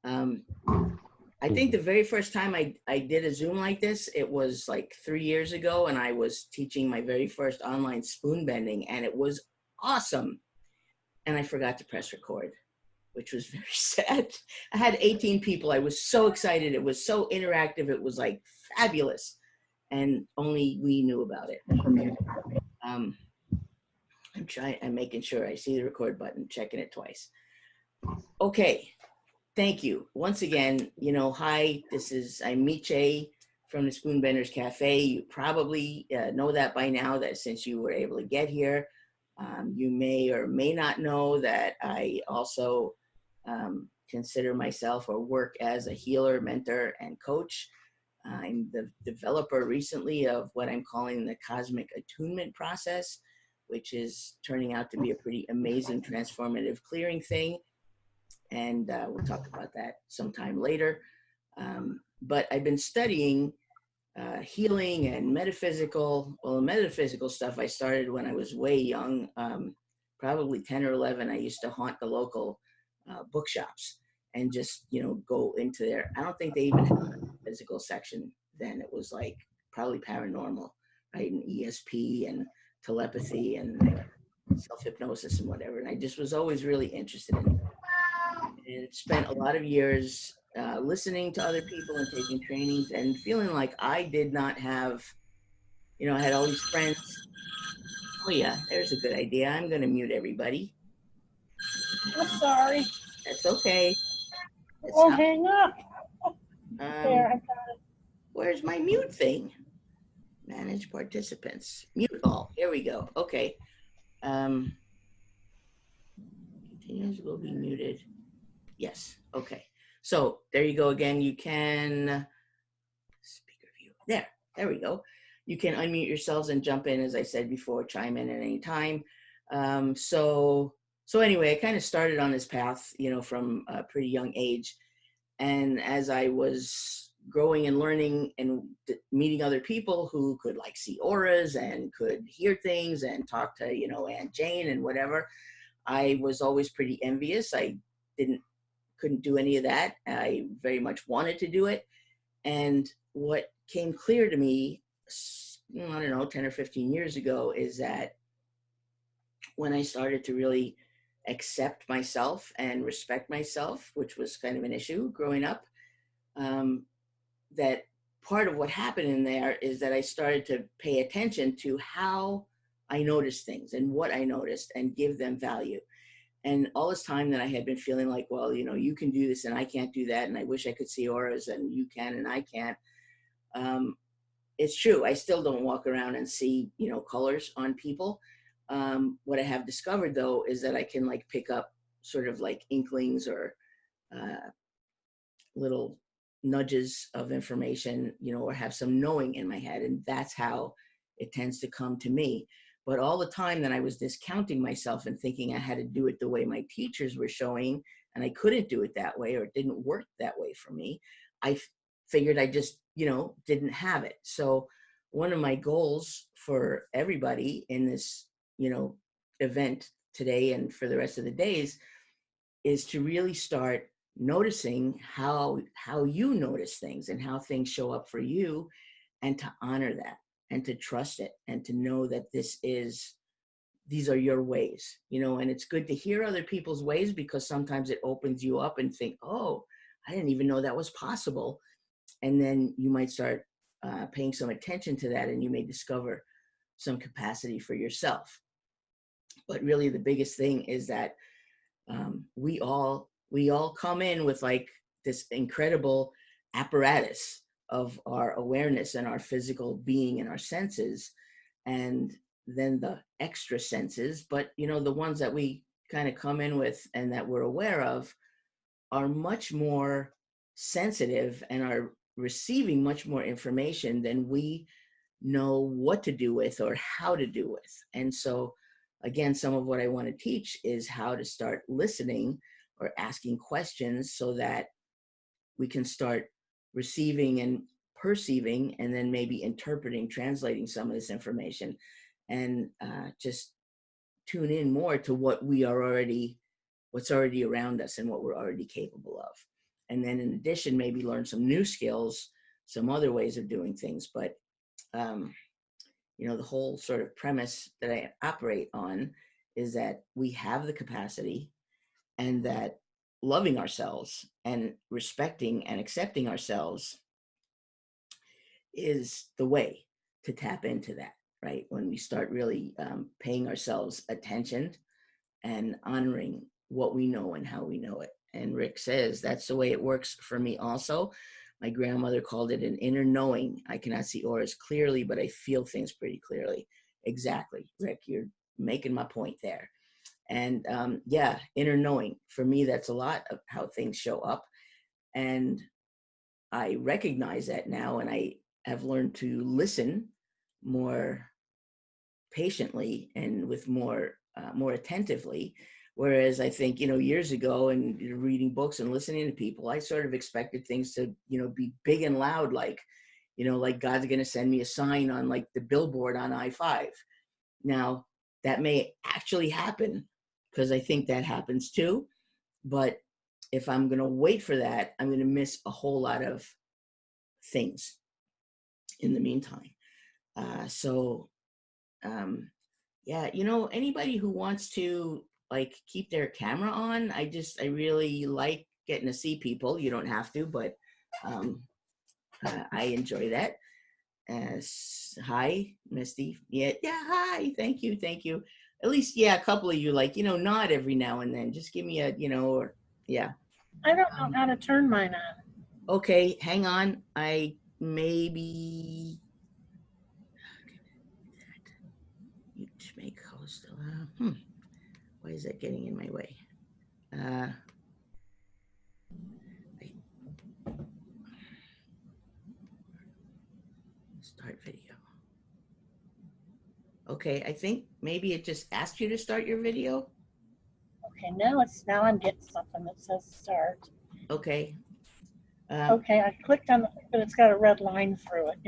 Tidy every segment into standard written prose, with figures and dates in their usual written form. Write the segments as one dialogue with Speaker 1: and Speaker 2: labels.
Speaker 1: Um, I think the very first time I did a Zoom like this, it was like 3 years ago, and I was teaching my very first online spoon bending, and it was awesome. And I forgot to press record, which was very sad. I had 18 people. I was so excited. It was so interactive. It was like fabulous. And only we knew about it. I'm making sure I see the record button, checking it twice. Okay. Thank you. Once again, hi, I'm Miche from the Spoonbenders Cafe. You probably know that by now, that since you were able to get here. You may or may not know that I also consider myself or work as a healer, mentor, and coach. I'm the developer recently of what I'm calling the cosmic attunement process, which is turning out to be a pretty amazing transformative clearing thing. And we'll talk about that sometime later. But I've been studying healing and metaphysical. Well, the metaphysical stuff I started when I was way young, probably 10 or 11. I used to haunt the local bookshops and just, go into there. I don't think they even had a physical section then. It was like probably paranormal, right? And ESP and telepathy and self-hypnosis and whatever. And I just was always really interested in it. And spent a lot of years listening to other people and taking trainings and feeling like I did not have, I had all these friends. Oh yeah, there's a good idea. I'm going to mute everybody.
Speaker 2: I'm sorry.
Speaker 1: That's okay.
Speaker 2: Well, hang up. There, I got it.
Speaker 1: Where's my mute thing? Manage participants. Mute all. Here we go. Okay. Continues will be muted. Yes. Okay. So there you go again. You can speaker view. There we go. You can unmute yourselves and jump in, as I said before, chime in at any time. So anyway, I kind of started on this path, from a pretty young age. And as I was growing and learning and meeting other people who could like see auras and could hear things and talk to, Aunt Jane and whatever, I was always pretty envious. I couldn't do any of that. I very much wanted to do it. And what came clear to me, I don't know, 10 or 15 years ago, is that when I started to really accept myself and respect myself, which was kind of an issue growing up, that part of what happened in there is that I started to pay attention to how I noticed things and what I noticed and give them value. And all this time that I had been feeling like, well, you can do this and I can't do that. And I wish I could see auras and you can and I can't. It's true. I still don't walk around and see, colors on people. What I have discovered, though, is that I can like pick up sort of like inklings or little nudges of information, or have some knowing in my head. And that's how it tends to come to me. But all the time that I was discounting myself and thinking I had to do it the way my teachers were showing, and I couldn't do it that way, or it didn't work that way for me, I figured I just, didn't have it. So one of my goals for everybody in this, event today and for the rest of the days is to really start noticing how you notice things and how things show up for you, and to honor that and to trust it and to know that these are your ways, and it's good to hear other people's ways, because sometimes it opens you up and think, oh, I didn't even know that was possible. And then you might start paying some attention to that, and you may discover some capacity for yourself. But really the biggest thing is that we all come in with like this incredible apparatus of our awareness and our physical being and our senses, and then the extra senses. But the ones that we kind of come in with and that we're aware of are much more sensitive and are receiving much more information than we know what to do with or how to do with. And so again, some of what I want to teach is how to start listening or asking questions so that we can start receiving and perceiving, and then maybe interpreting, translating some of this information, and just tune in more to what's already around us and what we're already capable of. And then in addition, maybe learn some new skills, some other ways of doing things. But, the whole sort of premise that I operate on is that we have the capacity, and that loving ourselves and respecting and accepting ourselves is the way to tap into that, right? When we start really paying ourselves attention and honoring what we know and how we know it. And Rick says that's the way it works for me also. My grandmother called it an inner knowing. I cannot see auras clearly, but I feel things pretty clearly. Exactly, Rick, you're making my point there. And inner knowing. For me, that's a lot of how things show up. And I recognize that now, and I have learned to listen more patiently and with more attentively. Whereas I think, years ago, and reading books and listening to people, I sort of expected things to, be big and loud, like, like God's going to send me a sign on like the billboard on I-5. Now, that may actually happen, because I think that happens too. But if I'm going to wait for that, I'm going to miss a whole lot of things in the meantime. Anybody who wants to like keep their camera on, I really like getting to see people. You don't have to, but I enjoy that. Hi, Misty. Yeah, hi. Thank you. At least, a couple of you nod every now and then. Just give me a, or yeah.
Speaker 2: I don't know how to turn mine on.
Speaker 1: Okay, hang on. I maybe you make host. Why is that getting in my way? Start video. Okay, I think maybe it just asked you to start your video.
Speaker 2: Okay, now I'm getting something that says start.
Speaker 1: Okay.
Speaker 2: Okay, I clicked on it, but it's got a red line through it,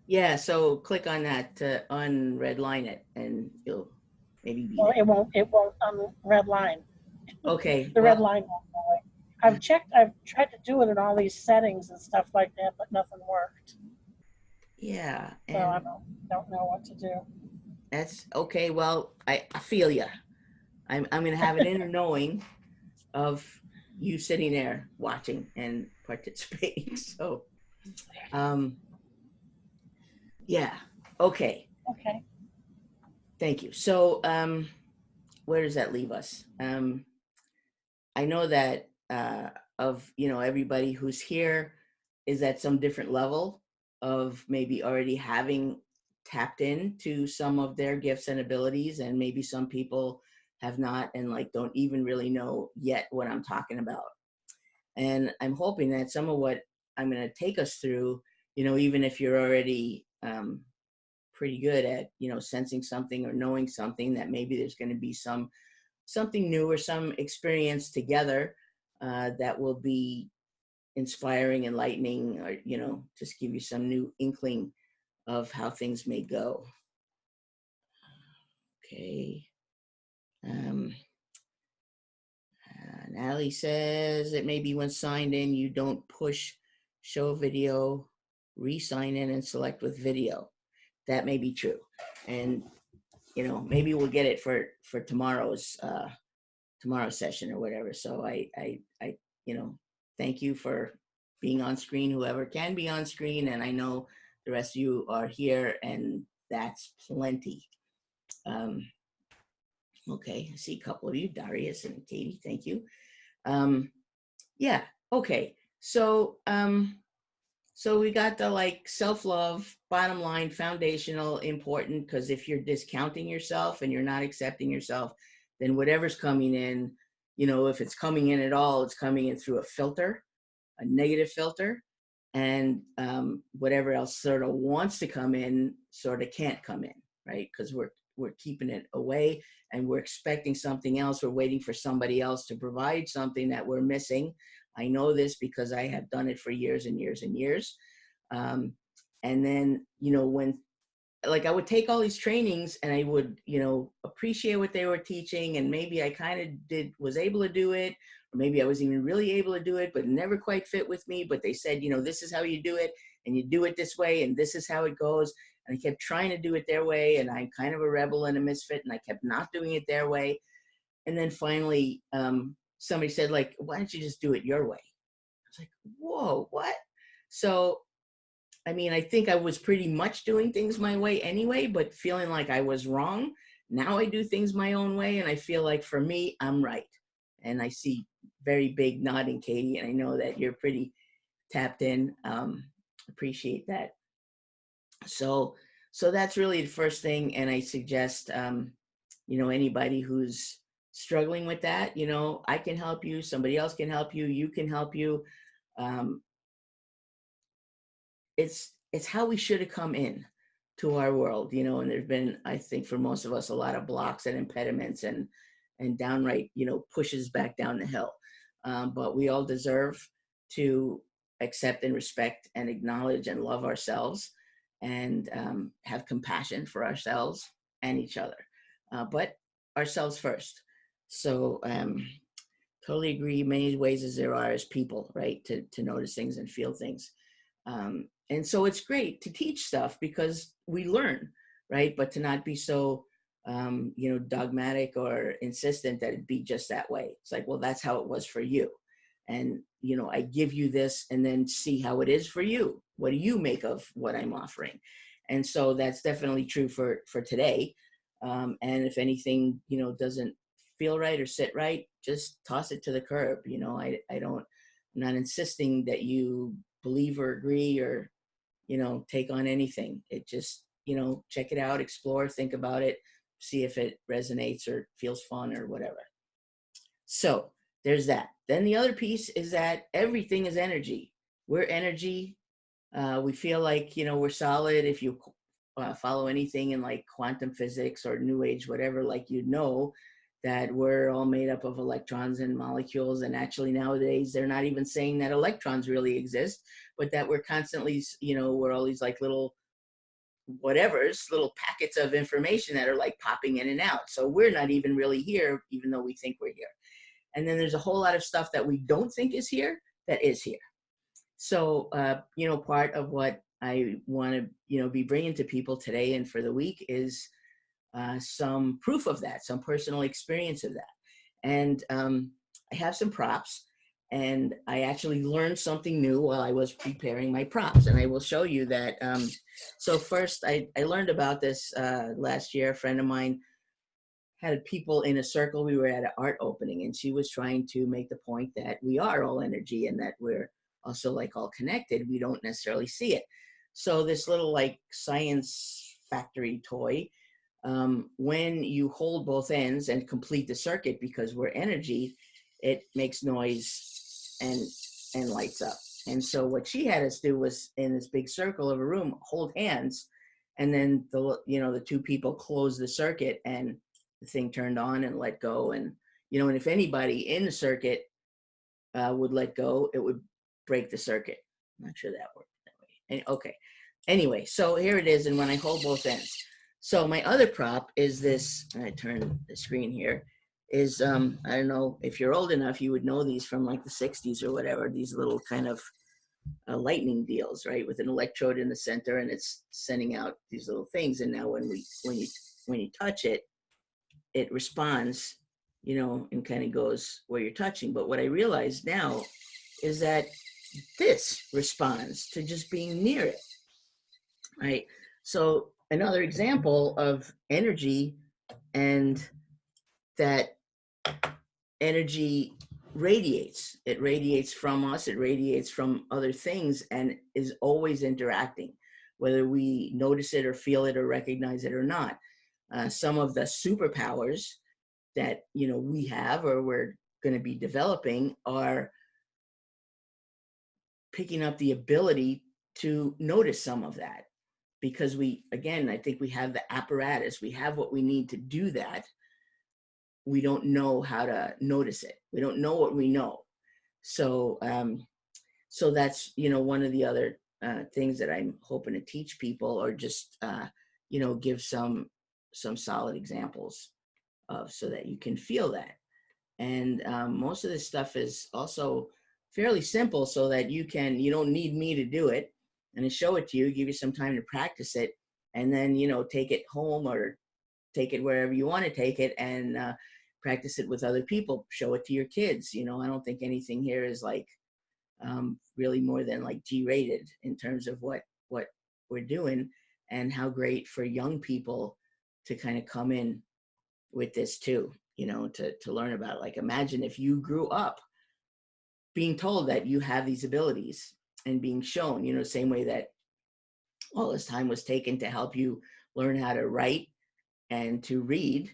Speaker 1: Yeah, so click on that to unredline it, and you'll maybe be
Speaker 2: Well,
Speaker 1: there.
Speaker 2: it won't red line.
Speaker 1: Okay.
Speaker 2: The red line won't go away. I've tried to do it in all these settings and stuff like that, but nothing worked.
Speaker 1: Yeah.
Speaker 2: So I don't know what to do.
Speaker 1: That's okay. Well, I feel you. I'm going to have an inner knowing of you sitting there watching and participating. So, yeah. Okay.
Speaker 2: Okay.
Speaker 1: Thank you. So, where does that leave us? I know that of everybody who's here is at some different level of maybe already having tapped into some of their gifts and abilities, and maybe some people have not and don't even really know yet what I'm talking about. And I'm hoping that some of what I'm going to take us through, even if you're already pretty good at sensing something or knowing something, that maybe there's going to be something new or some experience together that will be inspiring, enlightening, or just give you some new inkling of how things may go. Okay. Natalie says that maybe when signed in, you don't push show video, re-sign in and select with video. That may be true. And, maybe we'll get it for tomorrow's session or whatever. So I thank you for being on screen, whoever can be on screen. And I know the rest of you are here, and that's plenty. Okay, I see a couple of you, Darius and Katie, thank you. Yeah, okay. So we got the self-love, bottom line, foundational, important, because if you're discounting yourself and you're not accepting yourself, then whatever's coming in, if it's coming in at all, it's coming in through a filter, a negative filter, and whatever else sort of wants to come in sort of can't come in, right? Because we're keeping it away, and we're expecting something else. We're waiting for somebody else to provide something that we're missing. I know this because I have done it for years and years and years. And then, when I would take all these trainings and I would, appreciate what they were teaching, and maybe I kind of was able to do it, or maybe I wasn't even really able to do it, but it never quite fit with me. But they said, this is how you do it, and you do it this way, and this is how it goes. And I kept trying to do it their way, and I'm kind of a rebel and a misfit, and I kept not doing it their way. And then finally, somebody said, like, why don't you just do it your way? I was like, whoa, what? So, I mean, I think I was pretty much doing things my way anyway, but feeling like I was wrong. Now I do things my own way, and I feel like for me, I'm right. And I see very big nodding, Katie, and I know that you're pretty tapped in. Appreciate that. So that's really the first thing, and I suggest, anybody who's struggling with that, I can help you, somebody else can help you, you can help you. Um, it's how we should have come in to our world, and there's been, I think, for most of us, a lot of blocks and impediments and downright, pushes back down the hill. But we all deserve to accept and respect and acknowledge and love ourselves, and have compassion for ourselves and each other, but ourselves first. So totally agree. Many ways as there are as people, right, to notice things and feel things. And so it's great to teach stuff because we learn, right? But to not be so, dogmatic or insistent that it be just that way. It's like, well, that's how it was for you. And, I give you this and then see how it is for you. What do you make of what I'm offering? And so that's definitely true for today. And if anything, doesn't feel right or sit right, just toss it to the curb. I'm not insisting that you believe or agree or, take on anything. It just, check it out, explore, think about it, see if it resonates or feels fun or whatever. So there's that. Then the other piece is that everything is energy. We're energy. We feel like, we're solid. If you follow anything in like quantum physics or new age, whatever, like, that we're all made up of electrons and molecules. And actually nowadays, they're not even saying that electrons really exist, but that we're constantly, we're all these like little packets of information that are like popping in and out. So we're not even really here, even though we think we're here. And then there's a whole lot of stuff that we don't think is here that is here. So, part of what I want to, be bringing to people today and for the week is some proof of that, some personal experience of that. And I have some props, and I actually learned something new while I was preparing my props, and I will show you that. So first, I learned about this last year. A friend of mine had people in a circle. We were at an art opening, and she was trying to make the point that we are all energy and that we're also like all connected. We don't necessarily see it. So this little like science factory toy, when you hold both ends and complete the circuit, because we're energy, it makes noise and lights up. And so what she had us do was, in this big circle of a room, hold hands, and then the two people closed the circuit, and the thing turned on and let go. And and if anybody in the circuit would let go, it would break the circuit. I'm not sure that worked that way. And, okay. Anyway, so here it is, and when I hold both ends. So my other prop is this. I turn the screen here. Is I don't know if you're old enough, you would know these from like the 60s or whatever. These little kind of lightning deals, right, with an electrode in the center, and it's sending out these little things. And now when you touch it, it responds, and kind of goes where you're touching. But what I realize now is that this responds to just being near it, right? So another example of energy, and that energy radiates. It radiates from us, it radiates from other things, and is always interacting, whether we notice it or feel it or recognize it or not. Some of the superpowers that we have or we're going to be developing are picking up the ability to notice some of that, because I think we have the apparatus, we have what we need to do that. We don't know how to notice it. We don't know what we know. So so that's one of the other things that I'm hoping to teach people, or just give some solid examples of, so that you can feel that. And most of this stuff is also fairly simple, so that you don't need me to do it and to show it to you, give you some time to practice it, and then, take it home or take it wherever you want to take it, and practice it with other people, show it to your kids. I don't think anything here is like really more than like G-rated in terms of what we're doing, and how great for young people to kind of come in with this too, to learn about it. Like, imagine if you grew up being told that you have these abilities and being shown, same way that all this time was taken to help you learn how to write and to read.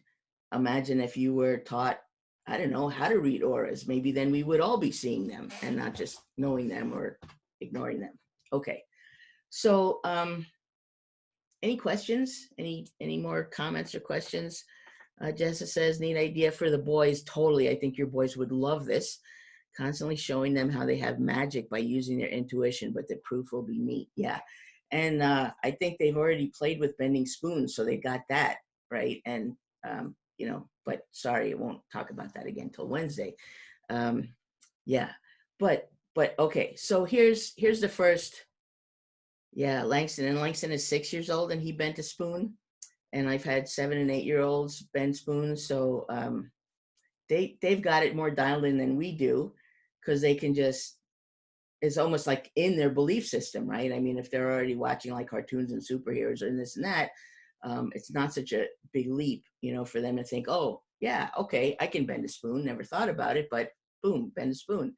Speaker 1: Imagine if you were taught, I don't know, how to read auras. Maybe then we would all be seeing them and not just knowing them or ignoring them. Okay. So any questions? Any more comments or questions? Jessa says, neat idea for the boys. Totally. I think your boys would love this. Constantly showing them how they have magic by using their intuition, but the proof will be neat. Yeah. And I think they've already played with bending spoons, so they got that, right? And, but sorry, I won't talk about that again till Wednesday. Yeah. But okay. So here's the first. Yeah, Langston. And Langston is 6 years old and he bent a spoon. And I've had 7 and 8 year olds bend spoons. So they've got it more dialed in than we do, because they can just, it's almost like in their belief system, right? I mean, if they're already watching like cartoons and superheroes and this and that, it's not such a big leap, for them to think, oh yeah, okay, I can bend a spoon. Never thought about it, but boom, bend a spoon.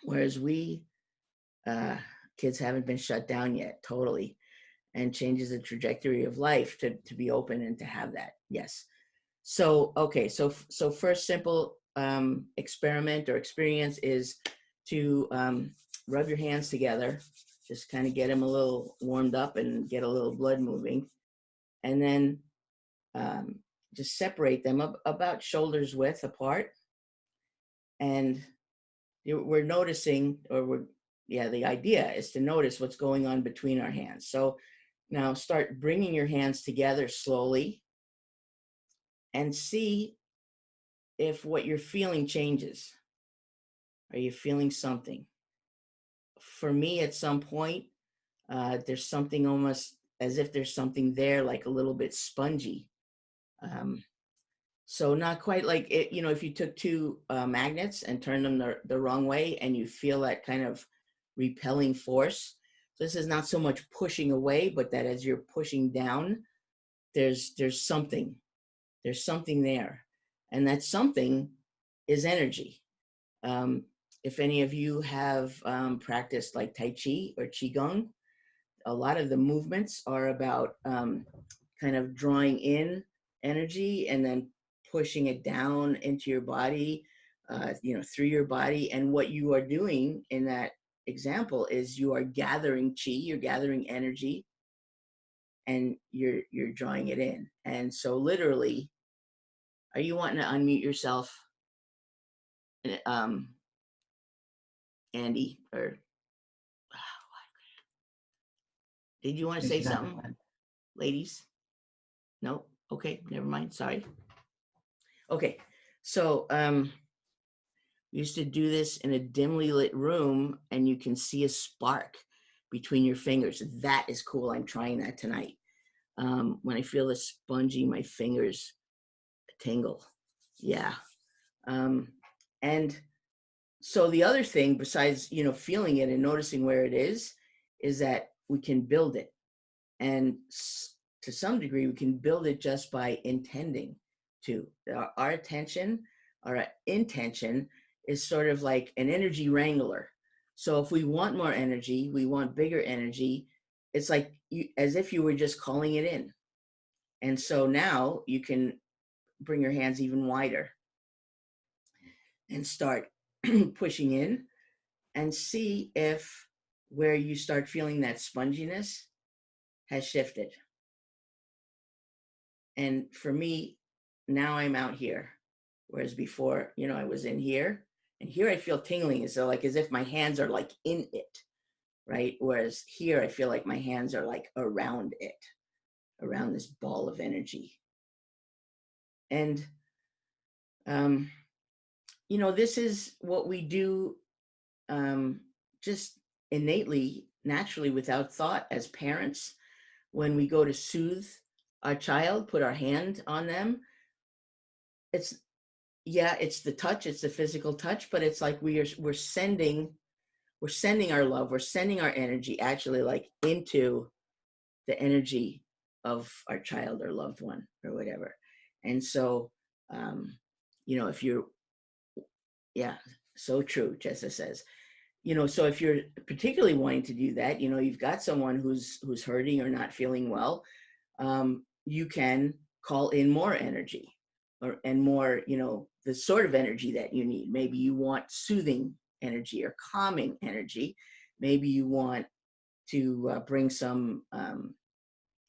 Speaker 1: Whereas we, kids haven't been shut down yet, totally, and changes the trajectory of life to be open and to have that. Yes. So, okay. So first simple experiment or experience is to rub your hands together, just kind of get them a little warmed up and get a little blood moving. And then just separate them up about shoulders width apart. And we're noticing, the idea is to notice what's going on between our hands. So now start bringing your hands together slowly and see if what you're feeling changes. Are you feeling something? For me, at some point, there's something almost as if there's something there, like a little bit spongy. So not quite like it, if you took two magnets and turned them the wrong way, and you feel that kind of repelling force. This is not so much pushing away, but that as you're pushing down, there's something there. And that something is energy. If any of you have practiced like Tai Chi or Qigong, a lot of the movements are about kind of drawing in energy and then pushing it down into your body, through your body. And what you are doing in that example is you are gathering chi, you're gathering energy, and you're drawing it in. And so literally, are you wanting to unmute yourself, Andy? Or did you want to say something, ladies? No? Okay, never mind. Sorry. Okay, so we used to do this in a dimly lit room, and you can see a spark between your fingers. That is cool. I'm trying that tonight. When I feel the spongy, my fingers tingle. Yeah. And so the other thing, besides, feeling it and noticing where it is that we can build it. And to some degree, we can build it just by intending to. Our attention, our intention is sort of like an energy wrangler. So if we want more energy, we want bigger energy, it's like as if you were just calling it in. And so now you can bring your hands even wider and start pushing in and see if where you start feeling that sponginess has shifted. And for me, now I'm out here, whereas before, I was in here, and here I feel tingling. So like as if my hands are like in it, right? Whereas here I feel like my hands are like around it, around this ball of energy. And Um, this is what we do, um, just innately, naturally, without thought as parents. When we go to soothe our child, put our hand on them, it's, yeah, it's the touch, it's the physical touch, but it's like we're sending our love, we're sending our energy actually like into the energy of our child or loved one or whatever. And so, um, if you're, yeah, so true, Jessa says. So if you're particularly wanting to do that, you've got someone who's hurting or not feeling well, you can call in more energy, and more, the sort of energy that you need. Maybe you want soothing energy or calming energy. Maybe you want to bring some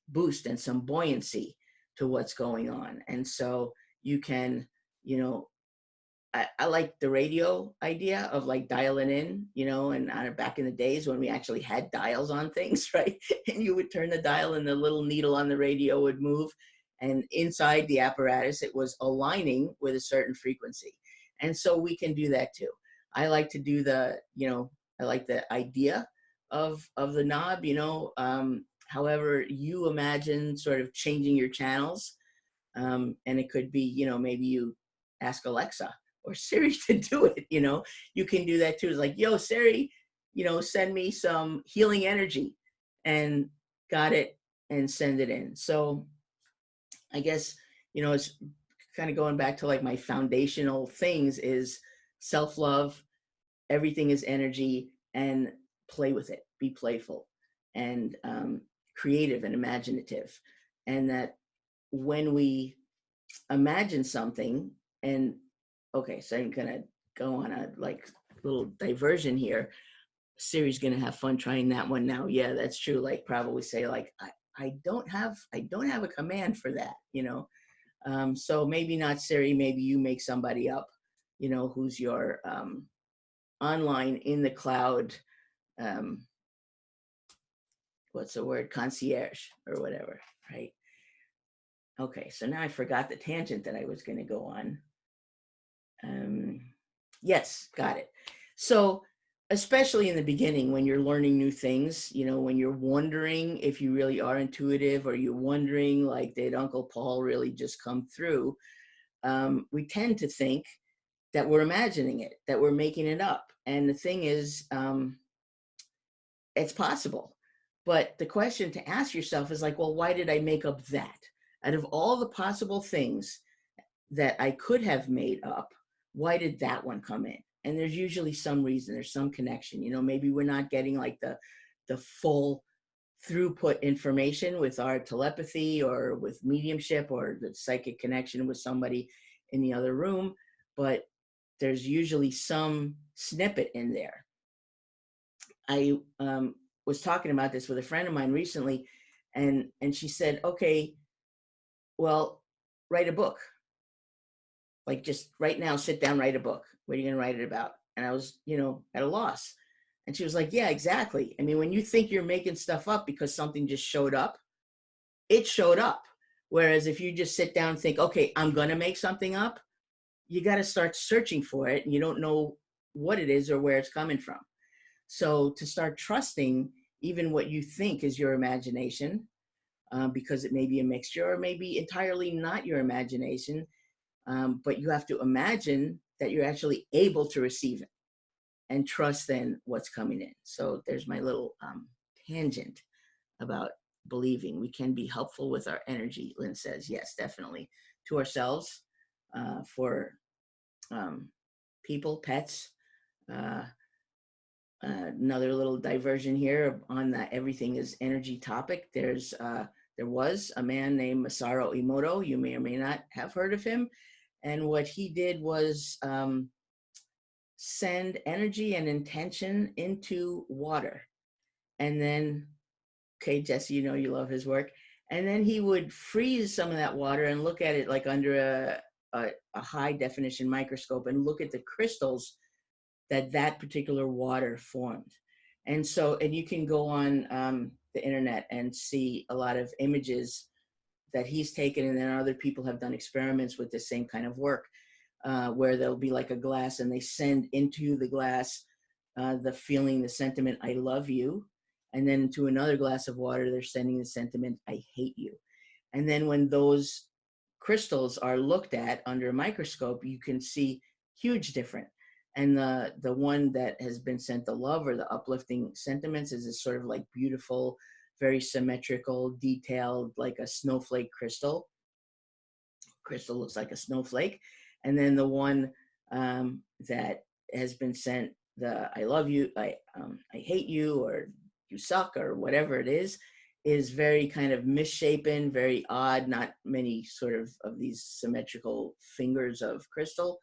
Speaker 1: boost and some buoyancy to what's going on. And so you can, you know, I like the radio idea of like dialing in, and back in the days when we actually had dials on things, right? And you would turn the dial and the little needle on the radio would move. And inside the apparatus, it was aligning with a certain frequency. And so we can do that too. I like to do I like the idea of the knob, however you imagine sort of changing your channels. And it could be, maybe you ask Alexa or Siri to do it. You can do that too. It's like, yo, Siri, send me some healing energy, and got it, and send it in. So I guess, it's kind of going back to like my foundational things is self-love, everything is energy, and play with it, be playful, and creative and imaginative. And that when we imagine something, and okay, so I'm gonna go on a like little diversion here. Siri's gonna have fun trying that one now. Yeah, that's true. Like probably say like I don't have a command for that, so maybe not Siri, maybe you make somebody up, who's your online in the cloud, um what's the word, concierge or whatever, right? Okay, so now I forgot the tangent that I was going to go on. Um, yes, got it. So, especially in the beginning when you're learning new things, when you're wondering if you really are intuitive, or you're wondering, like, did Uncle Paul really just come through? We tend to think that we're imagining it, that we're making it up. And the thing is, it's possible. But the question to ask yourself is like, well, why did I make up that? Out of all the possible things that I could have made up, why did that one come in? And there's usually some reason, there's some connection. Maybe we're not getting like the full throughput information with our telepathy or with mediumship or the psychic connection with somebody in the other room, but there's usually some snippet in there. I was talking about this with a friend of mine recently, and she said, okay, well, write a book. Like, just right now, sit down, write a book. What are you going to write it about? And I was, at a loss. And she was like, yeah, exactly. I mean, when you think you're making stuff up because something just showed up, it showed up. Whereas if you just sit down and think, okay, I'm going to make something up, you got to start searching for it, and you don't know what it is or where it's coming from. So to start trusting even what you think is your imagination, because it may be a mixture or maybe entirely not your imagination, but you have to imagine that you're actually able to receive it and trust then what's coming in. So there's my little tangent about believing. We can be helpful with our energy, Lynn says. Yes, definitely. To ourselves, for people, pets. Uh, Another little diversion here on that everything is energy topic. There was a man named Masaru Emoto. You may or may not have heard of him. And what he did was send energy and intention into water. And then, okay, Jesse, you love his work. And then he would freeze some of that water and look at it like under a high definition microscope and look at the crystals that particular water formed. And so, and you can go on the internet and see a lot of images that he's taken, and then other people have done experiments with the same kind of work. where there'll be like a glass and they send into the glass the feeling, the sentiment, I love you. And then to another glass of water, they're sending the sentiment, I hate you. And then when those crystals are looked at under a microscope, you can see huge difference. And the one that has been sent the love or the uplifting sentiments is this sort of like beautiful, very symmetrical, detailed, like a snowflake crystal. Crystal looks like a snowflake. And then the one that has been sent the I love you, I hate you, or you suck, or whatever it is very kind of misshapen, very odd, not many sort of these symmetrical fingers of crystal.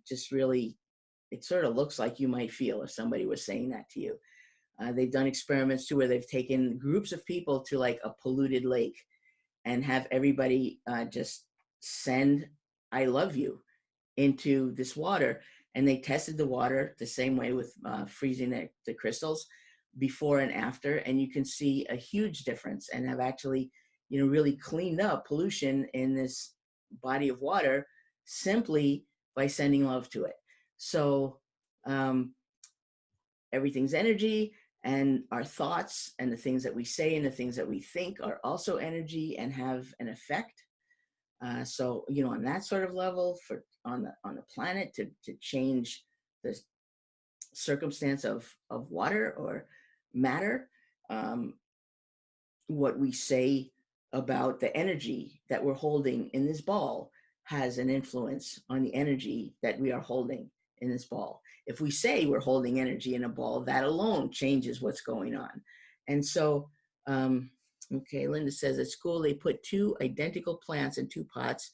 Speaker 1: Just really, it sort of looks like you might feel if somebody was saying that to you. They've done experiments too where they've taken groups of people to like a polluted lake and have everybody just send I love you into this water. And they tested the water the same way with freezing the crystals before and after. And you can see a huge difference and have actually, really cleaned up pollution in this body of water simply by sending love to it. So everything's energy, and our thoughts and the things that we say and the things that we think are also energy and have an effect. So, on that sort of level, on the planet to change the circumstance of water or matter, what we say about the energy that we're holding in this ball has an influence on the energy that we are holding in this ball. If we say we're holding energy in a ball, that alone changes what's going on. And so, okay, Linda says at school they put two identical plants in two pots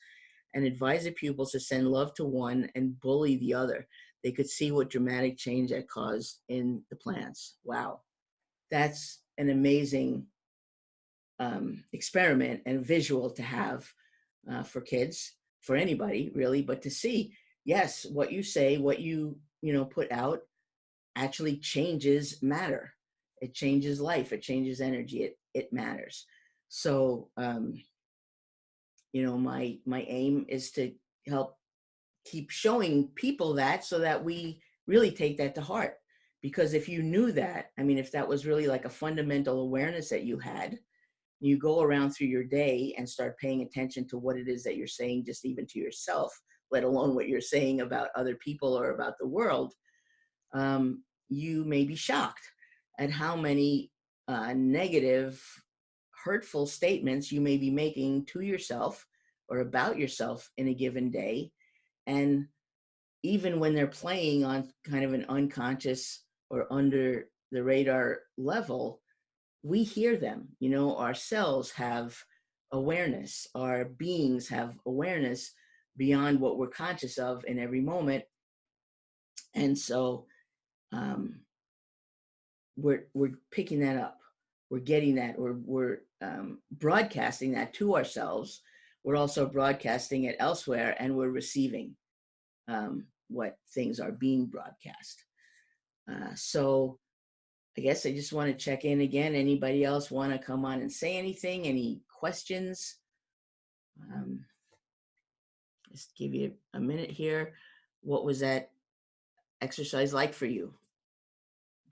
Speaker 1: and advise the pupils to send love to one and bully the other. They could see what dramatic change that caused in the plants. Wow. That's an amazing experiment and visual to have for kids, for anybody really, but to see, yes, what you say, what you put out actually changes matter. It changes life. It changes energy. It matters. So, my aim is to help keep showing people that so that we really take that to heart. Because if you knew that, if that was really like a fundamental awareness that you had, you go around through your day and start paying attention to what it is that you're saying, just even to yourself, let alone what you're saying about other people or about the world, you may be shocked at how many negative, hurtful statements you may be making to yourself or about yourself in a given day. And even when they're playing on kind of an unconscious or under the radar level, we hear them. Our cells have awareness, our beings have awareness beyond what we're conscious of in every moment. And so we're picking that up, we're getting that, we're broadcasting that to ourselves. We're also broadcasting it elsewhere, and we're receiving what things are being broadcast. So I guess I just want to check in again. Anybody else want to come on and say anything? Any questions? Just give you a minute here. What was that exercise like for you?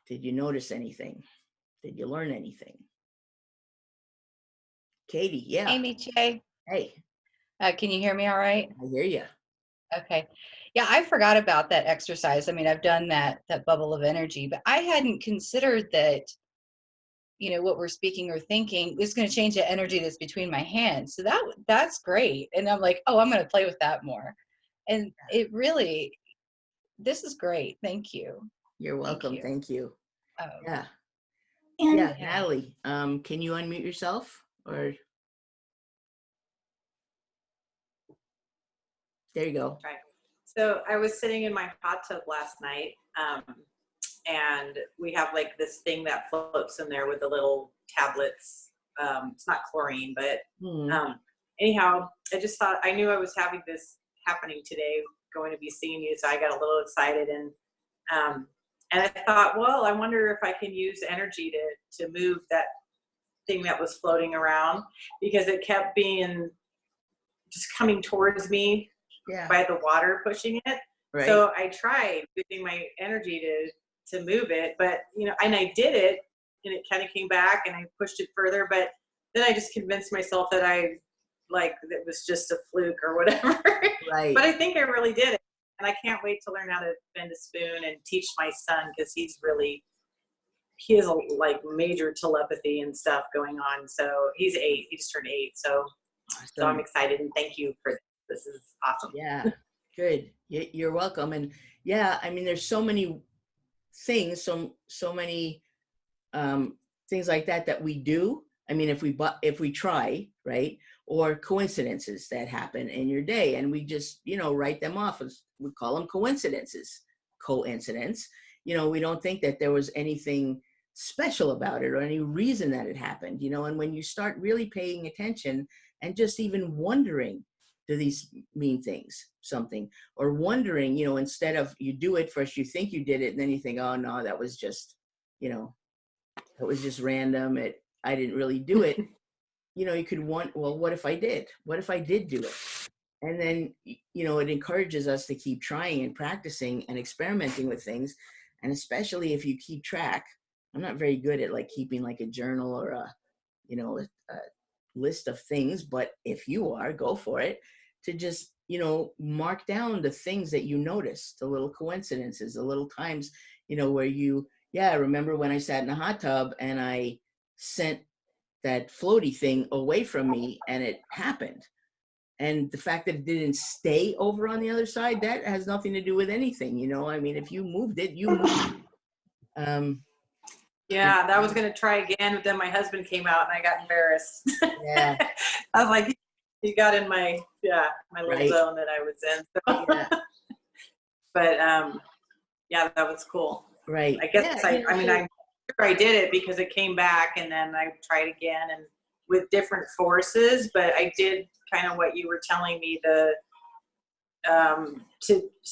Speaker 1: Did you notice anything? Did you learn anything? Katie, yeah.
Speaker 3: Amy Che,
Speaker 1: Hey,
Speaker 3: can you hear me all right?
Speaker 1: I hear you.
Speaker 3: Okay. Yeah, I forgot about that exercise. I've done that bubble of energy, but I hadn't considered that, what we're speaking or thinking is going to change the energy that's between my hands. So that's great. And I'm like, oh, I'm going to play with that more. And it really, this is great. Thank you.
Speaker 1: You're welcome. Thank you. Yeah.
Speaker 2: And
Speaker 1: Yeah, Natalie, can you unmute yourself? Or there you go.
Speaker 4: Right. So I was sitting in my hot tub last night, and we have like this thing that floats in there with the little tablets. It's not chlorine, but anyhow, I just thought, I knew I was having this happening today, going to be seeing you, so I got a little excited, and I thought, well, I wonder if I can use energy to move that thing that was floating around, because it kept being just coming towards me
Speaker 1: Yeah.
Speaker 4: by the water pushing it.
Speaker 1: Right.
Speaker 4: So I tried using my energy to move it, but and I did it, and it kind of came back, and I pushed it further. But then I just convinced myself that it was just a fluke or whatever.
Speaker 1: Right.
Speaker 4: But I think I really did it, and I can't wait to learn how to bend a spoon and teach my son, because he has a major telepathy and stuff going on. So he's 8. He just turned 8. So I'm
Speaker 1: Awesome.
Speaker 4: excited, and thank you for this. This is awesome.
Speaker 1: Yeah. Good. You're welcome. And yeah, I mean, there's so many things, so many things like that we do. I mean, if we try, right, or coincidences that happen in your day, and we just write them off as, we call them coincidence. We don't think that there was anything special about it or any reason that it happened. And when you start really paying attention and just even wondering, do these mean something, or wondering, instead of, you do it first, you think you did it, and then you think, oh no, that was just, it was just random. I didn't really do it. You could want, well, what if I did? What if I did do it? And then, it encourages us to keep trying and practicing and experimenting with things. And especially if you keep track. I'm not very good at keeping a journal or a list of things, but if you are, go for it, to just, mark down the things that you notice, the little coincidences, the little times, where I remember when I sat in a hot tub and I sent that floaty thing away from me, and it happened. And the fact that it didn't stay over on the other side, that has nothing to do with anything. I mean, if you moved it, you moved it.
Speaker 4: Yeah, that was going to try again, but then my husband came out and I got embarrassed.
Speaker 1: Yeah.
Speaker 4: I was like, he got in my little
Speaker 1: Right.
Speaker 4: zone that I was in. So.
Speaker 1: Yeah.
Speaker 4: But that was cool.
Speaker 1: Right.
Speaker 4: I guess I'm sure I did it because it came back, and then I tried again and with different forces. But I did kind of what you were telling me, to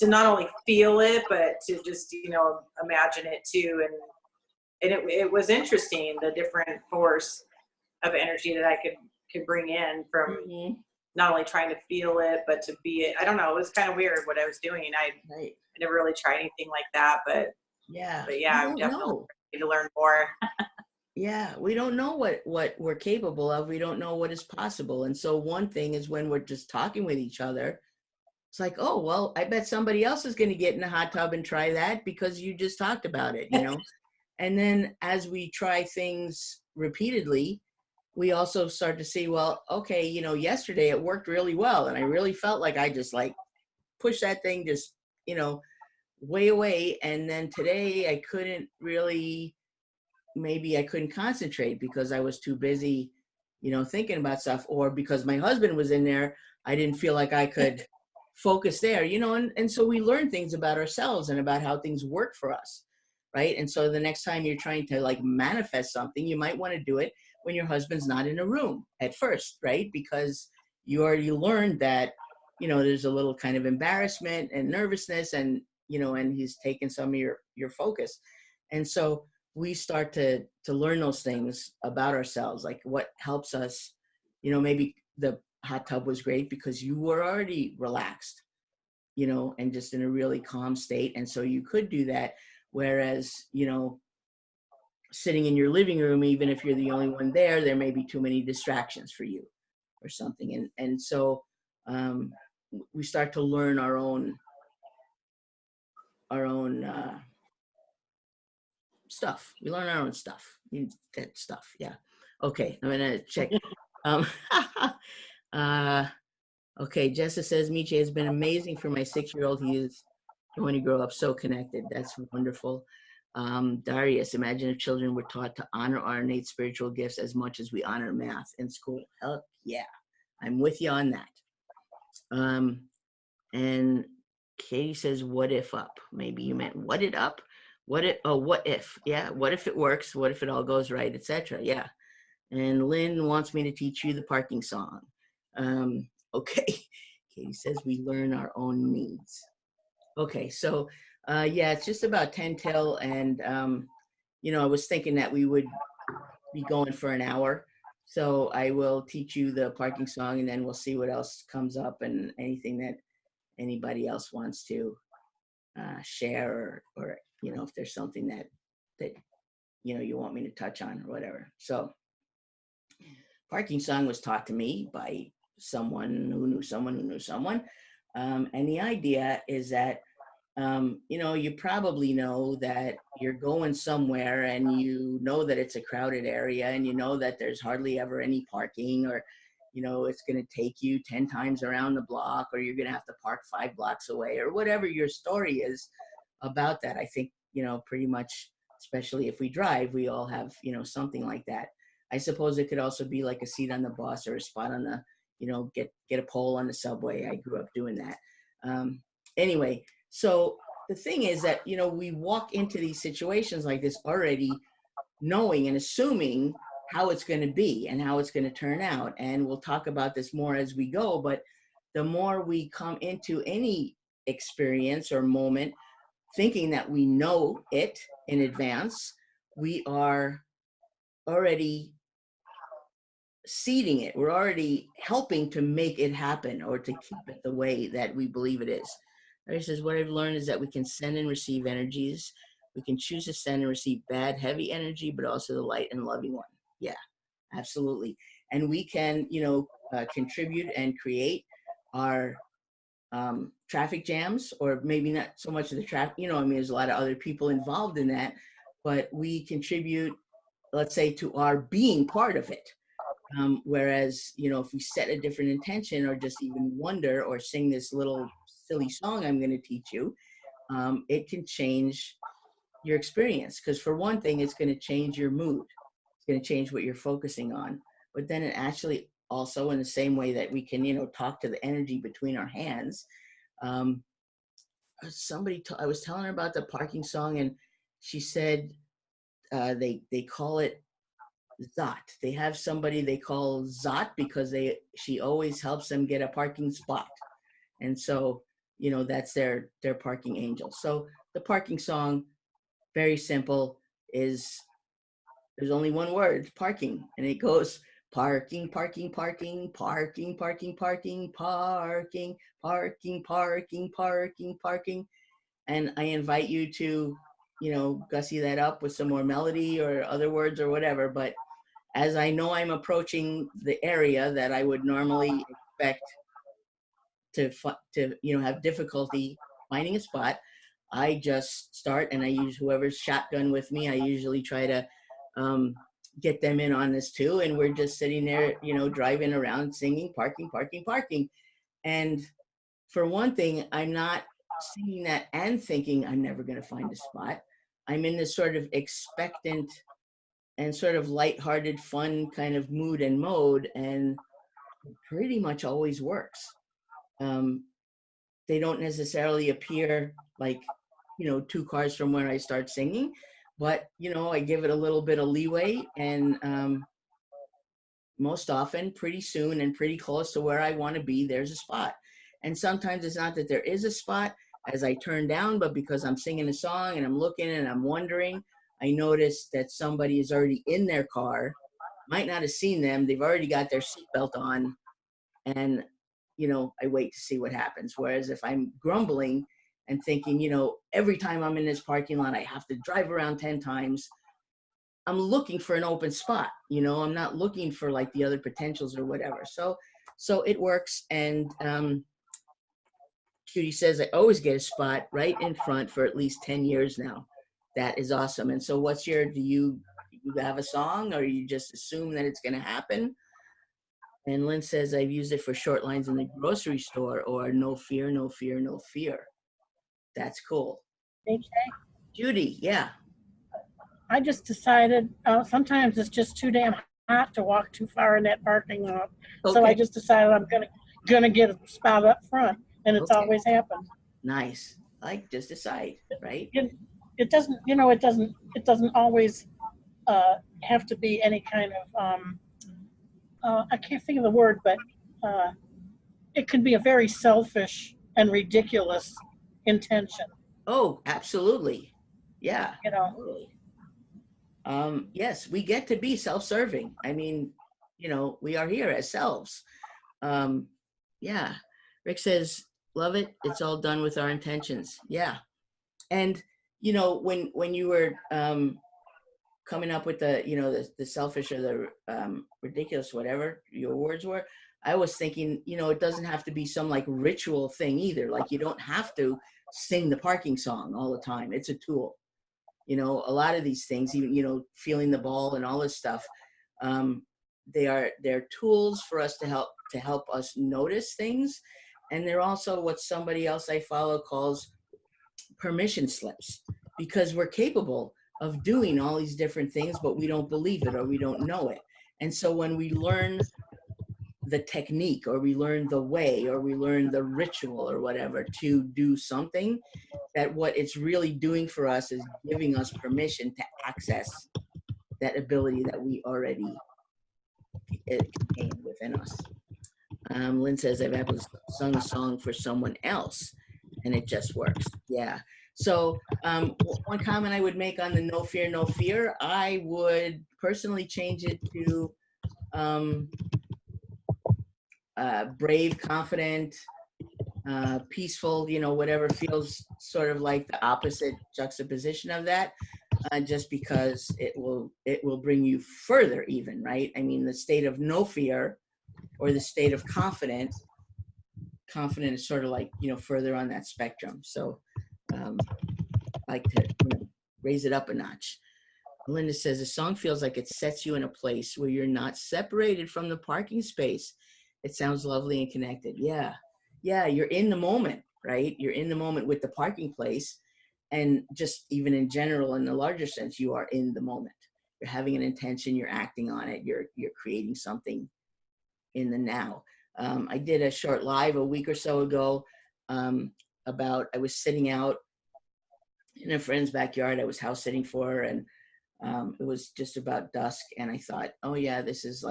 Speaker 4: not only feel it, but to just imagine it too. And it was interesting, the different force of energy that I could bring in from not only trying to feel it, but to be it. I don't know. It was kind of weird what I was doing. I never really tried anything like that, but I'm definitely ready to learn more.
Speaker 1: Yeah, we don't know what we're capable of. We don't know what is possible. And so one thing is, when we're just talking with each other, it's like, oh, well, I bet somebody else is going to get in a hot tub and try that because you just talked about it, And then as we try things repeatedly, we also start to see, well, okay, yesterday it worked really well. And I really felt like I just pushed that thing just, way away. And then today I couldn't really, maybe I couldn't concentrate because I was too busy, thinking about stuff, or because my husband was in there, I didn't feel like I could focus there, and so we learn things about ourselves and about how things work for us. Right. And so the next time you're trying to manifest something, you might want to do it when your husband's not in a room at first, right? Because you already learned that, there's a little kind of embarrassment and nervousness, and, and he's taken some of your focus. And so we start to learn those things about ourselves, like what helps us, maybe the hot tub was great because you were already relaxed, and just in a really calm state. And so you could do that. Whereas, sitting in your living room, even if you're the only one there may be too many distractions for you or something. And so we start to learn our own stuff. We learn our own stuff. That stuff. Yeah. Okay. I'm going to check. Okay. Jessa says, Miche has been amazing for my 6-year-old. He is going to grow up so connected. That's wonderful. Darius, imagine if children were taught to honor our innate spiritual gifts as much as we honor math in school. Hell yeah. I'm with you on that. And Katie says, what if up? Maybe you meant what it up? What if? Yeah. What if it works? What if it all goes right, etc.? Yeah. And Lynn wants me to teach you the parking song. Okay. Katie says we learn our own needs. Okay. So, it's just about 10 till. And, I was thinking that we would be going for an hour. So I will teach you the parking song, and then we'll see what else comes up and anything that anybody else wants to share, or if there's something that you want me to touch on or whatever. So parking song was taught to me by someone who knew someone who knew someone. And the idea is that, you probably know that you're going somewhere and you know that it's a crowded area and you know that there's hardly ever any parking, or, it's going to take you 10 times around the block, or you're going to have to park 5 blocks away, or whatever your story is about that. I think, pretty much, especially if we drive, we all have, something like that. I suppose it could also be like a seat on the bus or a spot on the, get a pole on the subway. I grew up doing that. Anyway, so the thing is that, we walk into these situations like this already knowing and assuming how it's going to be and how it's going to turn out. And we'll talk about this more as we go, but the more we come into any experience or moment thinking that we know it in advance, we are already seeding it. We're already helping to make it happen, or to keep it the way that we believe it is. He says, what I've learned is that we can send and receive energies. We can choose to send and receive bad, heavy energy, but also the light and loving one. Yeah, absolutely. And we can, contribute and create our traffic jams, or maybe not so much of the traffic, there's a lot of other people involved in that, but we contribute, let's say, to our being part of it. Whereas, if we set a different intention, or just even wonder, or sing this little silly song I'm going to teach you, it can change your experience. Because for one thing, it's going to change your mood. It's going to change what you're focusing on. But then it actually also, in the same way that we can, talk to the energy between our hands. I was telling her about the parking song, and she said they call it Zot. They have somebody they call Zot because she always helps them get a parking spot. And so, that's their parking angel. So the parking song, very simple, there's only one word, parking. And it goes parking, parking, parking, parking, parking, parking, parking, parking, parking, parking, parking. And I invite you to, gussy that up with some more melody or other words or whatever. But as I know I'm approaching the area that I would normally expect to have difficulty finding a spot, I just start, and I use whoever's shotgun with me. I usually try to get them in on this too, and we're just sitting there, driving around singing parking, parking, parking. And for one thing, I'm not singing that and thinking I'm never going to find a spot. I'm in this sort of expectant and sort of lighthearted, fun kind of mood and mode, and it pretty much always works. They don't necessarily appear like, 2 cars from where I start singing, but, I give it a little bit of leeway, and most often, pretty soon and pretty close to where I want to be, there's a spot. And sometimes it's not that there is a spot as I turn down, but because I'm singing a song and I'm looking and I'm wondering, I notice that somebody is already in their car, might not have seen them. They've already got their seatbelt on, and, I wait to see what happens. Whereas if I'm grumbling and thinking, every time I'm in this parking lot, I have to drive around 10 times, I'm looking for an open spot. I'm not looking for like the other potentials or whatever. So it works. And Cutie says, I always get a spot right in front for at least 10 years now. That is awesome. And so do you have a song, or you just assume that it's going to happen? And Lynn says, I've used it for short lines in the grocery store, or no fear, no fear, no fear. That's cool.
Speaker 2: Okay.
Speaker 1: Judy, yeah.
Speaker 2: I just decided sometimes it's just too damn hot to walk too far in that parking lot.
Speaker 1: Okay.
Speaker 2: So I just decided I'm gonna get a spot up front, and it's
Speaker 1: Okay.
Speaker 2: always happened.
Speaker 1: Nice. Like, just decide, right?
Speaker 2: It doesn't, it doesn't always have to be any kind of I can't think of the word, but it could be a very selfish and ridiculous intention.
Speaker 1: Oh, absolutely. Yeah. Totally. Yes, we get to be self-serving. I mean, we are here as selves. Yeah. Rick says, Love it. It's all done with our intentions. Yeah. And you know, when you were coming up with the, you know, the selfish or the ridiculous, whatever your words were, I was thinking, you know, it doesn't have to be some like ritual thing either. Like you don't have to sing the parking song all the time. It's a tool. You know, a lot of these things, even, you know, feeling the ball and all this stuff, um, they're tools for us to help us notice things. And they're also what somebody else I follow calls permission slips, because we're capable of doing all these different things, but we don't believe it or we don't know it. And so when we learn the technique or we learn the way or we learn the ritual or whatever to do something, that what it's really doing for us is giving us permission to access that ability that we already contain within us. Lynn says, I've ever sung a song for someone else and it just works. Yeah. So one comment I would make on the no fear, no fear, I would personally change it to brave, confident, peaceful, you know, whatever feels sort of like the opposite juxtaposition of that, just because it will bring you further even, right? I mean, the state of no fear or the state of confident is sort of like, you know, further on that spectrum. So like to, you know, raise it up a notch. Linda says the song feels like it sets you in a place where you're not separated from the parking space. It sounds lovely and connected. Yeah. Yeah. You're in the moment, right? You're in the moment with the parking place. And just even in general, in the larger sense, you are in the moment. You're having an intention, you're acting on it, you're creating something in the now. I did a short live a week or so ago about, I was sitting out in a friend's backyard. I was house sitting for her, and it was just about dusk. And I thought, oh yeah, this is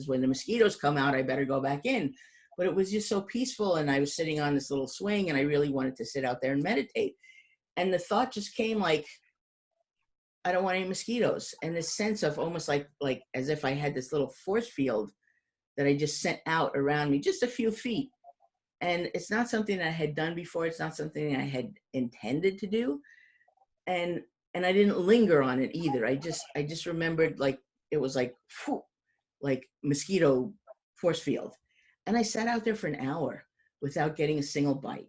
Speaker 1: when the mosquitoes come out. I better go back in. But it was just so peaceful. And I was sitting on this little swing and I really wanted to sit out there and meditate. And the thought just came like, I don't want any mosquitoes. And this sense of almost like as if I had this little force field that I just sent out around me, just a few feet. And it's not something that I had done before. It's not something I had intended to do. And I didn't linger on it either. I just remembered like, it was like, whew, like mosquito force field. And I sat out there for an hour without getting a single bite.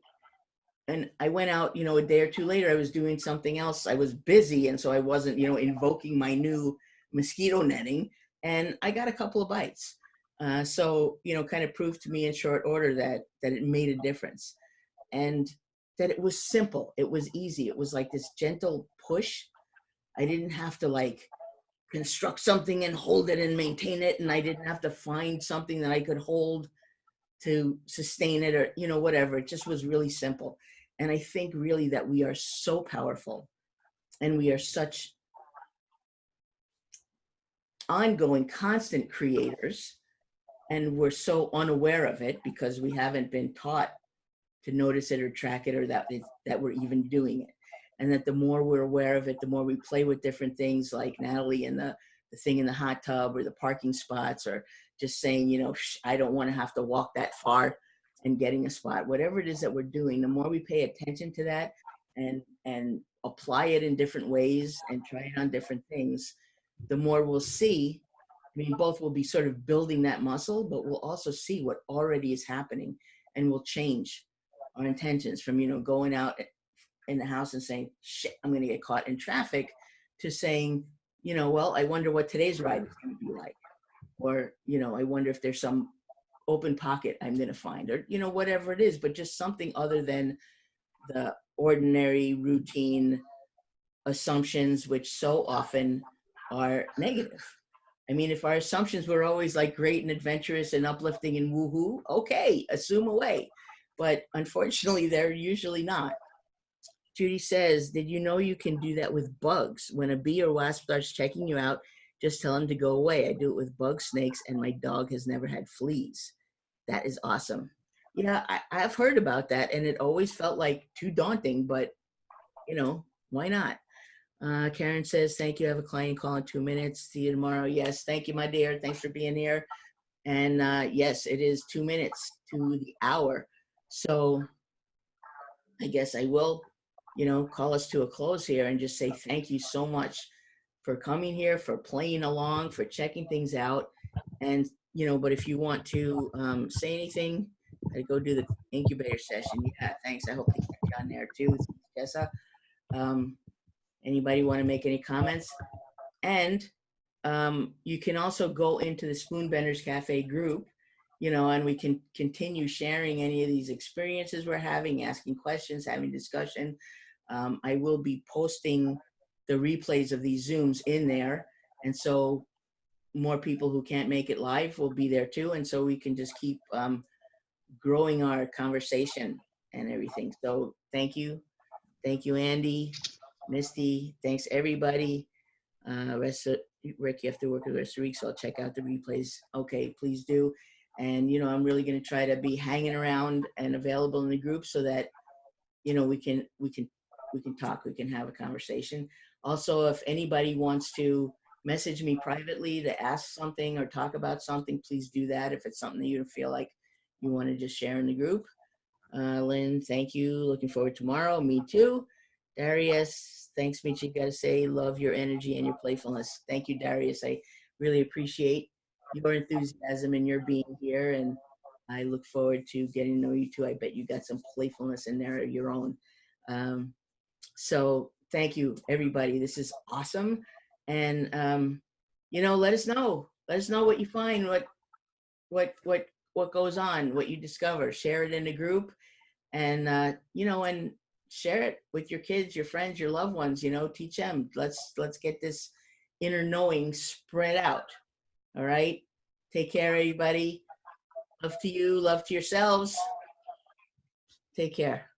Speaker 1: And I went out, you know, a day or two later, I was doing something else. I was busy. And so I wasn't, you know, invoking my new mosquito netting, and I got a couple of bites. So, you know, kind of proved to me in short order that it made a difference, and that it was simple. It was easy. It was like this gentle push. I didn't have to like construct something and hold it and maintain it. And I didn't have to find something that I could hold to sustain it, or, you know, whatever. It just was really simple. And I think really that we are so powerful and we are such ongoing, constant creators, and we're so unaware of it because we haven't been taught to notice it or track it, or that we're even doing it. And that the more we're aware of it, the more we play with different things like Natalie and the thing in the hot tub or the parking spots, or just saying, you know, I don't want to have to walk that far and getting a spot. Whatever it is that we're doing, the more we pay attention to that and apply it in different ways and try it on different things, the more we'll see. I mean, both will be sort of building that muscle, but we'll also see what already is happening, and we'll change our intentions from, you know, going out in the house and saying, shit, I'm going to get caught in traffic, to saying, you know, well, I wonder what today's ride is going to be like. Or, you know, I wonder if there's some open pocket I'm going to find, or, you know, whatever it is, but just something other than the ordinary routine assumptions, which so often are negative. I mean, if our assumptions were always like great and adventurous and uplifting and woohoo, okay, assume away. But unfortunately, they're usually not. Judy says, did you know you can do that with bugs? When a bee or wasp starts checking you out, just tell them to go away. I do it with bugs, snakes, and my dog has never had fleas. That is awesome. Yeah, I've heard about that, and it always felt like too daunting, but, you know, why not? Karen says, thank you. I have a client call in 2 minutes. See you tomorrow. Yes, thank you, my dear. Thanks for being here. And yes, it is 2 minutes to the hour. So I guess I will, call us to a close here and just say thank you so much for coming here, for playing along, for checking things out. And, but if you want to say anything, I go do the incubator session. Yeah, thanks. I hope to get you on there too, Jessa. Anybody want to make any comments? And you can also go into the Spoonbenders Cafe group, and we can continue sharing any of these experiences we're having, asking questions, having discussion. I will be posting the replays of these Zooms in there. And so more people who can't make it live will be there too. And so we can just keep growing our conversation and everything. So thank you. Thank you, Andy, Misty. Thanks, everybody. Rick, you have to work the rest of the week, so I'll check out the replays. Okay, please do. And, I'm really going to try to be hanging around and available in the group so that, we can talk, we can have a conversation. Also, if anybody wants to message me privately to ask something or talk about something, please do that. If it's something that you feel like you want to just share in the group. Lynn, thank you. Looking forward to tomorrow. Me too. Darius, thanks, Michi. Got to say, love your energy and your playfulness. Thank you, Darius. I really appreciate your enthusiasm and your being here. And I look forward to getting to know you too. I bet you got some playfulness in there of your own. So thank you, everybody. This is awesome. And, let us know. Let us know what you find, what goes on, what you discover. Share it in the group. And, and share it with your kids, your friends, your loved ones, teach them. Let's get this inner knowing spread out. All right. Take care, everybody. Love to you. Love to yourselves. Take care.